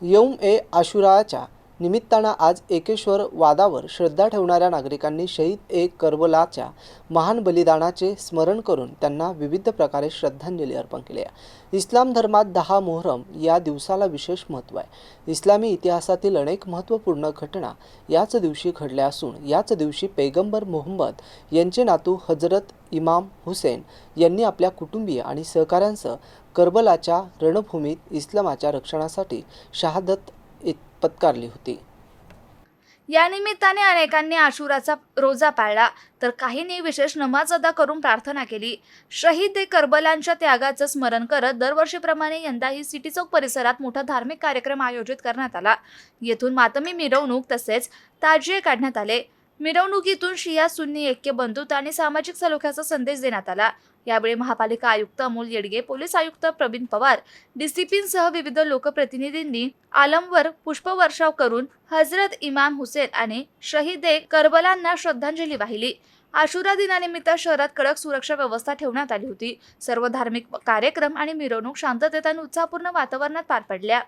यौम ए आशुराच्या निमित्तानं आज एकेश्वर वादावर श्रद्धा ठेवणाऱ्या नागरिकांनी शहीद ए करबलाच्या महान बलिदानाचे स्मरण करून त्यांना विविध प्रकारे श्रद्धांजली अर्पण केली आहे। इस्लाम धर्मात 10 मुहर्रम या दिवसाला विशेष महत्त्व आहे। इस्लामी इतिहासातील अनेक महत्त्वपूर्ण घटना याच दिवशी घडल्या असून याच दिवशी पैगंबर मुहम्मद यांचे नातू हजरत इमाम हुसेन यांनी आपल्या कुटुंबीय आणि सहकाऱ्यांसह करबलाच्या रणभूमीत इस्लामाच्या रक्षणासाठी शहादत पत्करली होती। या निमित्ताने अनेकांनी आशुराचा रोजा पाळला तर काहींनी विशेष नमाज अदा करून प्रार्थना केली। शहीद ए करबलांच्या त्यागाचं स्मरण करत दरवर्षीप्रमाणे यंदाही सिटी चौक परिसरात मोठा धार्मिक कार्यक्रम आयोजित करण्यात आला। येथून मातमी मिरवणूक तसेच ताजिये काढण्यात आले। मिरवणुकीतून शिया सुन्नी ऐक्य बंधुता आणि सामाजिक सलोख्याचा संदेश देण्यात आला। यावेळी महापालिका आयुक्त अमोल येडगे, पोलीस आयुक्त प्रवीण पवार, डीसीपींसह विविध लोकप्रतिनिधींनी आलमवर पुष्पवर्षाव करून हजरत इमाम हुसेन आणि शहीद ए करबलांना श्रद्धांजली वाहिली। आशुरा दिनानिमित्त शहरात कडक सुरक्षा व्यवस्था ठेवण्यात आली होती। सर्व धार्मिक कार्यक्रम आणि मिरवणूक शांततेत आणि उत्साहपूर्ण वातावरणात पार पडल्या।